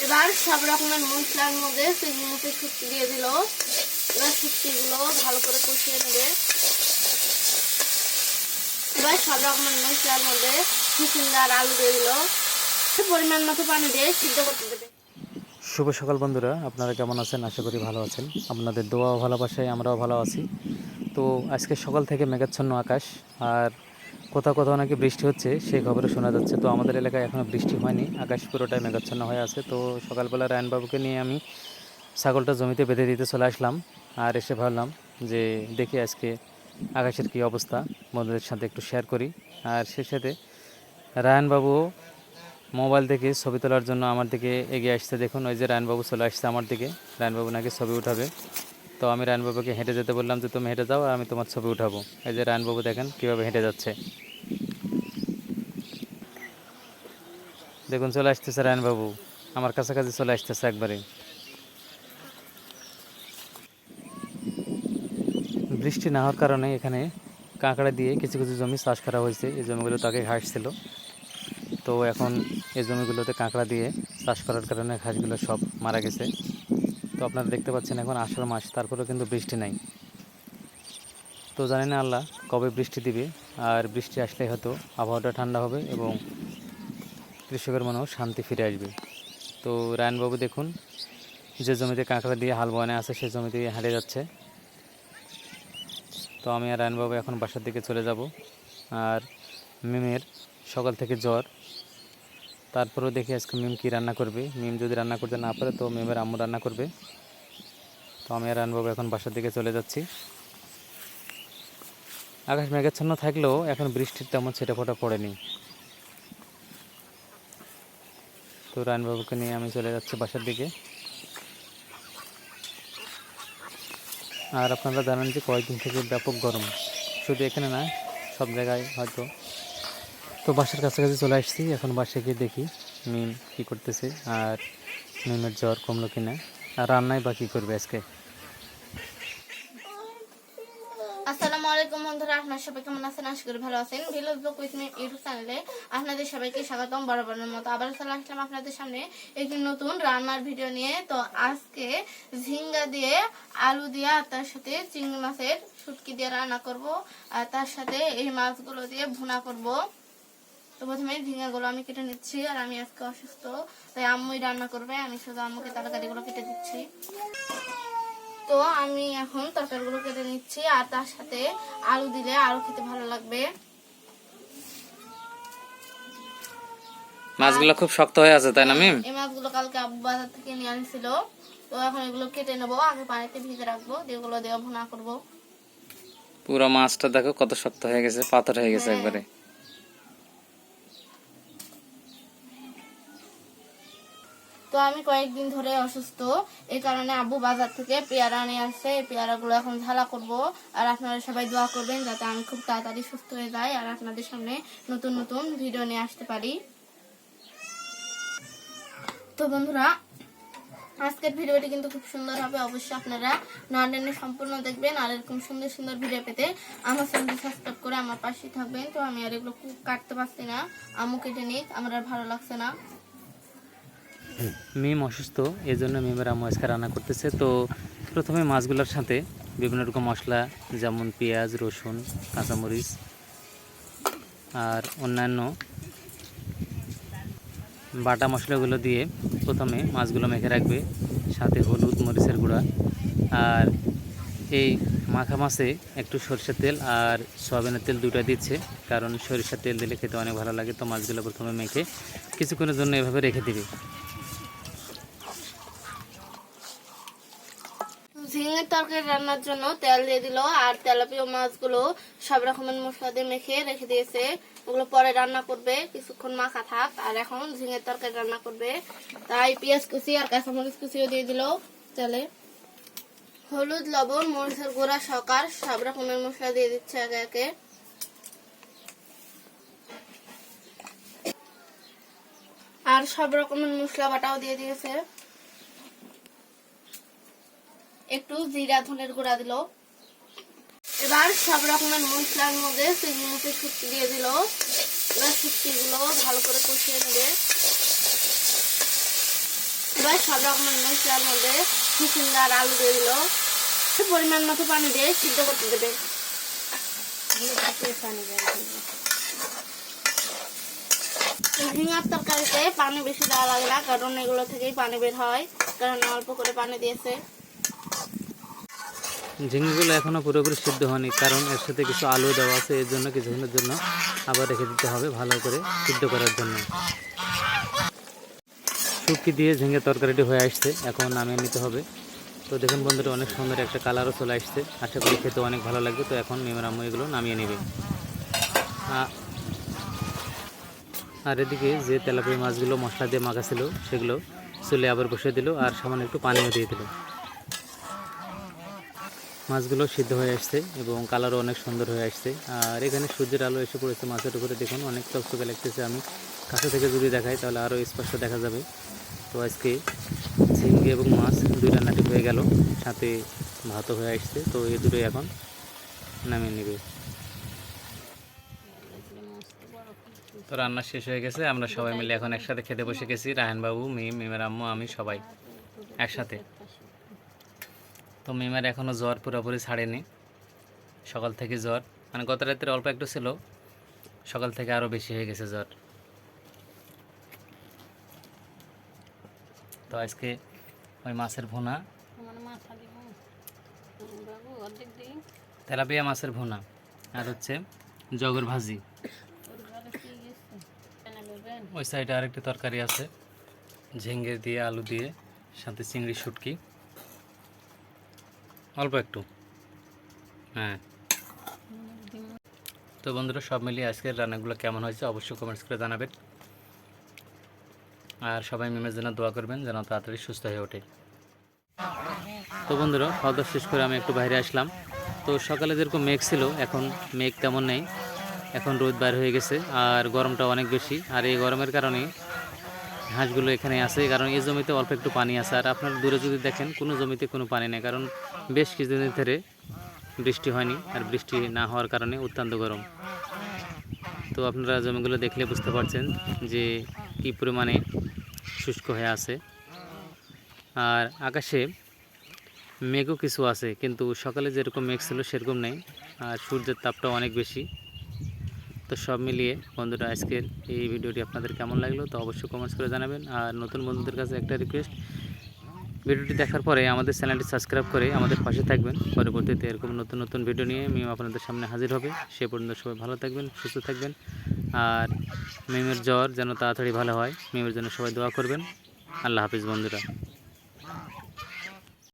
এবার সব রকমের মশলার মধ্যে চিংড়ি মাছের শুটকি দিয়ে দিল। এবার শুটকিগুলো ভালো করে কষিয়ে নেবে। এবার সব রকমের মশলার মধ্যে চিচিঙ্গা আর আলু দিয়ে দিল। পরিমাণ মতো পানি দিয়ে সিদ্ধ করতে দেবে। শুভ সকাল বন্ধুরা, আপনারা কেমন আছেন? আশা করি ভালো আছেন। আপনাদের দোয়া ও ভালোবাসায় আমরাও ভালো আছি। তো আজকে সকাল থেকে মেঘাচ্ছন্ন আকাশ, আর কোথাও কোথাও নাকি বৃষ্টি হচ্ছে সেই খবরে শোনা যাচ্ছে। তো আমাদের এলাকায় এখনও বৃষ্টি হয়নি, আকাশ পুরোটাই মেঘাচ্ছন্ন হয়ে আছে। তো সকালবেলা রায়নবাবুকে নিয়ে আমি ছাগলটা জমিতে বেঁধে দিতে চলে আসলাম। আর এসে ভাবলাম যে দেখি আজকে আকাশের কী অবস্থা, বন্ধুদের সাথে একটু শেয়ার করি। আর সে সাথে রায়নবাবু মোবাইল থেকে ছবি তোলার জন্য আমার দিকে এগিয়ে আসছে। দেখুন, ওই যে রায়নবাবু চলে আসছে আমার দিকে। রায়নবাবু নাকি ছবি উঠাবে। তো আমি রায়নবাবুকে হেঁটে যেতে বললাম যে তুমি হেঁটে যাও আর আমি তোমার ছবি উঠাবো। এই যে রায়নবাবু দেখেন কীভাবে হেঁটে যাচ্ছে। দেখুন চলে আসতেছে রায়নবাবু, আমার কাছাকাছি চলে আসতেছে একবারে। বৃষ্টি না হওয়ার কারণে এখানে কাঁকড়া দিয়ে কিছু কিছু জমি চাষ করা হয়েছে। এই জমিগুলো তাকে ঘাস ছিল, তো এখন এই জমিগুলোতে কাঁকড়া দিয়ে চাষ করার কারণে ঘাসগুলো সব মারা গেছে। তো আপনারা দেখতে পাচ্ছেন এখন আষাঢ় মাস, তারপরেও কিন্তু বৃষ্টি নাই। তো জানি না আল্লাহ কবে বৃষ্টি দিবে, আর বৃষ্টি আসলে হয়তো আবহাওয়াটা ঠান্ডা হবে এবং কৃষকের মনেও শান্তি ফিরে আসবে। তো রায়নবাবু দেখুন যে জমিতে কাঁকড়া দিয়ে হাল বয়ানে আছে সেই জমিতে হারিয়ে যাচ্ছে। তো আমি আর রায়নবাবু এখন বাসার দিকে চলে যাব। আর মিমের সকাল থেকে জ্বর, তারপরেও দেখি আজকে মিম কী রান্না করবে। মিম যদি রান্না করতে না পারে তো মিমের আম্মু রান্না করবে। তো আমি আর রায়নবাবু এখন বাসার দিকে চলে যাচ্ছি। আকাশ মেঘাচ্ছন্ন থাকলেও এখন বৃষ্টির তেমন ছিটেফোঁটা পড়েনি। তো রায়নবাবুকে নিয়ে আমি চলে যাচ্ছি বাসার দিকে। আর আপনারা জানেন যে কয়েকদিন থেকে ব্যাপক গরম, শুধু এখানে না সব জায়গায় হয়তো। তো বাসার কাছাকাছি চলে আসছি, এখন বাসায় গিয়ে দেখি মিম কী করতেছে আর মিমের জ্বর কমলো কিনা, আর রান্নাই বা কী করবে আজকে। আসসালামু আলাইকুম বন্ধুরা, আপনারা সবাই কেমন আছেন? আশা করি ভালো আছেন। Village blog with me YouTube চ্যানেলে আপনাদের সবাইকে স্বাগতম। বরাবরের মতো আবার চলে আসলাম আপনাদের সামনে একটি নতুন রান্নার ভিডিও নিয়ে। তো আজকে ঝিঙ্গা দিয়ে আলু দিয়ে আর তার সাথে চিংড়ি মাছের শুটকি দিয়ে রান্না করব, আর তার সাথে এই মাছগুলো দিয়ে ভুনা করব। তো প্রথমে ঝিঙ্গাগুলো আমি কেটে নিচ্ছি, আর আমি আজকে অসুস্থ তাই আম্মুই রান্না করবে। আমি শুধু আম্মুকে তরকারিগুলো কেটে দিচ্ছি। তো আমি এখন তরকারিগুলো কেটে নিচ্ছি, আর তার সাথে আলু দিলে আরো খেতে ভালো লাগবে। মাছগুলো খুব শক্ত হয়ে আছে, তাই না মিম? এই মাছগুলো কালকে আব্বু বাজার থেকে নিয়ে আনছিল। তো এখন এগুলো কেটে নেবো, আগে পানিতে ভিজে রাখবো, এগুলো দিয়ে ভুনা করব। পুরো মাছটা দেখো কত শক্ত হয়ে গেছে, পাথর হয়ে গেছে একবারে। তো আমি কয়েকদিন ধরে অসুস্থ, এই কারণে আব্বু বাজার থেকে পেয়ারা নিয়ে আসছে। এই পেয়ারাগুলো এখন ঝালা করব। আর আপনারা সবাই দোয়া করবেন যাতে আমি খুব তাড়াতাড়ি সুস্থ হয়ে যাই আর আপনাদের সামনে নতুন নতুন ভিডিও নিয়ে আসতে পারি। তো বন্ধুরা, আজকের ভিডিওটি কিন্তু খুব সুন্দর হবে, অবশ্যই আপনারা না টেনে সম্পূর্ণ দেখবেন। আর এরকম সুন্দর সুন্দর ভিডিও পেতে আমার চ্যানেলটি সাবস্ক্রাইব করে আমার পাশেই থাকবেন। তো আমি আর এগুলো কাটতে পারছি না, আম্মু কেটে নিক, আমার আর ভালো লাগছে না। মিম অসুস্থ, এই জন্য মিমের আম্মু আজকে রান্না করতেছে। তো প্রথমে মাছগুলোর সাথে বিভিন্ন রকম মশলা যেমন পেঁয়াজ, রসুন, কাঁচামরিচ আর অন্যান্য বাটা মশলাগুলো দিয়ে প্রথমে মাছগুলো মেখে রাখবে, সাথে হলুদ, মরিচের গুঁড়া। আর এই মাখা মাছে একটু সরষের তেল আর সয়াবিনের তেল দুটো দিচ্ছে, কারণ সরিষার তেল দিলে খেতে অনেক ভালো লাগে। তো মাছগুলো প্রথমে মেখে কিছুক্ষণের জন্য এভাবে রেখে দিবে। ঝিঙের তরকারি রান্নার জন্য তেল দিয়ে দিল, আর তেলাপিয়া মাছগুলো সব রকমের মশলা দিয়ে মেখে রেখে দিয়েছে। ওগুলো পরে রান্না করবে, কিছুক্ষণ মাখা থাক। আর এখন ঝিঙের তরকারি রান্না করবে, তাই পেঁয়াজ কুচি আর কাঁচামরিচ কুচিও দিয়ে দিল তেলে। হলুদ, লবণ, মরিচের গুঁড়া, শকার সব রকমের মশলা দিয়ে দিচ্ছে একে একে। আর সব রকমের মশলা বাটাও দিয়ে দিয়েছে। একটু জিরা ধনের গুঁড়া দিল। এবার সব রকমের মশলার মধ্যে চিংড়ি মাছের শুটকি দিয়ে দিল। এবার শুটকিগুলো ভালো করে কষিয়ে নেবে। এবার সব রকমের মশলার মধ্যে চিচিঙ্গা আর আলু দিয়ে দিল। পরিমাণ মতো পানি দিয়ে সিদ্ধ করতে দেবে। ঝিঙার তরকারিতে পানি বেশি দেওয়া লাগে না, কারণ এগুলো থেকেই পানি বের হয়, কারণ অল্প করে পানি দিয়েছে। ঝিঙেগুলো এখনও পুরোপুরি সিদ্ধ হয়নি, কারণ এর সাথে কিছু আলু দেওয়া আছে, এর জন্য কিছুক্ষণের জন্য আবার রেখে দিতে হবে ভালো করে সিদ্ধ করার জন্য। শুটকি দিয়ে ঝিঙে তরকারিটি হয়ে আসছে, এখন নামিয়ে নিতে হবে। তো দেখুন বন্ধুরা, অনেক সুন্দর একটা কালারও চলে আসছে, আশা করি খেতে অনেক ভালো লাগবে। তো এখন মিমের আম্মু এগুলো নামিয়ে নেবে। আর এদিকে যে তেলাপিয়া মাছগুলো মশলা দিয়ে মাখা ছিল সেগুলো চুলে আবার বসিয়ে দিল, আর সামান্য একটু পানিও দিয়ে দিল। মাছগুলো সিদ্ধ হয়ে আসছে এবং কালারও অনেক সুন্দর হয়ে আসছে। আর এখানে সূর্যের আলো এসে পড়েছে মাছের উপরে, দেখুন অনেক চকচকে লাগতেছে। আমি কাছে থেকে যদি দেখাই তাহলে আরও স্পষ্ট দেখা যাবে। তো আজকে ঝিঙ্গে এবং মাছ দুই রান্নাটি হয়ে গেল, সাথে ভাতও হয়ে আসছে। তো এই দুটোই এখন নামিয়ে নেবে। তো রান্না শেষ হয়ে গেছে, আমরা সবাই মিলে এখন একসাথে খেতে বসে গেছি। রায়হানবাবু, মিমের আম্মু, আমি সবাই একসাথে। তো মিমের এখনও জ্বর পুরোপুরি ছাড়েনি, সকাল থেকে জ্বর, মানে গত রাতের অল্প একটু ছিল, সকাল থেকে আরও বেশি হয়ে গেছে জ্বর। তো আজকে ওই মাছের ভুনা, তেলাপিয়া মাছের ভুনা, আর হচ্ছে জগর ভাজি। ওই সাইডে আরেকটি তরকারি আছে, ঝিঙ্গে দিয়ে আলু দিয়ে, সাথে চিংড়ি শুটকি অল্প একটু। হ্যাঁ, তো বন্ধুরা সব মিলিয়ে আজকের রান্নাগুলো কেমন হয়েছে অবশ্যই কমেন্টস করে জানাবেন। আর সবাই মিমের জন্য দোয়া করবেন যেন তাড়াতাড়ি সুস্থ হয়ে ওঠে। তো বন্ধুরা, খাওয়া দাওয়া শেষ করে আমি একটু বাইরে আসলাম। তো সকালে যেরকম মেঘ ছিল, এখন মেঘ তেমন নেই, এখন রোদ বাইর হয়ে গেছে, আর গরমটা অনেক বেশি। আর এই গরমের কারণে হাঁসগুলো এখানে আছে, কারণ এই জমিতে অল্প একটু পানি আছে। আর আপনার দূরে যদি দেখেন কোনো জমিতে কোনো পানি নেই, কারণ বেশ কিছুদিন ধরে বৃষ্টি হয়নি, আর বৃষ্টি না হওয়ার কারণে অত্যন্ত গরম। তো আপনারা জমিগুলো দেখলে বুঝতে পারছেন যে কী পরিমাণে শুষ্ক হয়ে আছে। আর আকাশে মেঘও কিছু আছে, কিন্তু সকালে যেরকম মেঘ ছিল সেরকম নেই, আর সূর্যের তাপটাও অনেক বেশি। তো সব মিলিয়ে বন্ধুরা, আজকের এই ভিডিওটি আপনাদের কেমন লাগলো তো অবশ্যই কমেন্টস করে জানাবেন। আর নতুন বন্ধুদের কাছে একটা রিকোয়েস্ট, ভিডিওটি দেখার পরে আমাদের চ্যানেলটি সাবস্ক্রাইব করে আমাদের পাশে থাকবেন। পরবর্তীতে এরকম নতুন নতুন ভিডিও নিয়ে মিম আপনাদের সামনে হাজির হবে। সে পর্যন্ত সবাই ভালো থাকবেন, সুস্থ থাকবেন। আর মিমের জ্বর যেন তাড়াতাড়ি ভালো হয়, মিমের জন্য সবাই দোয়া করবেন। আল্লাহ হাফিজ বন্ধুরা।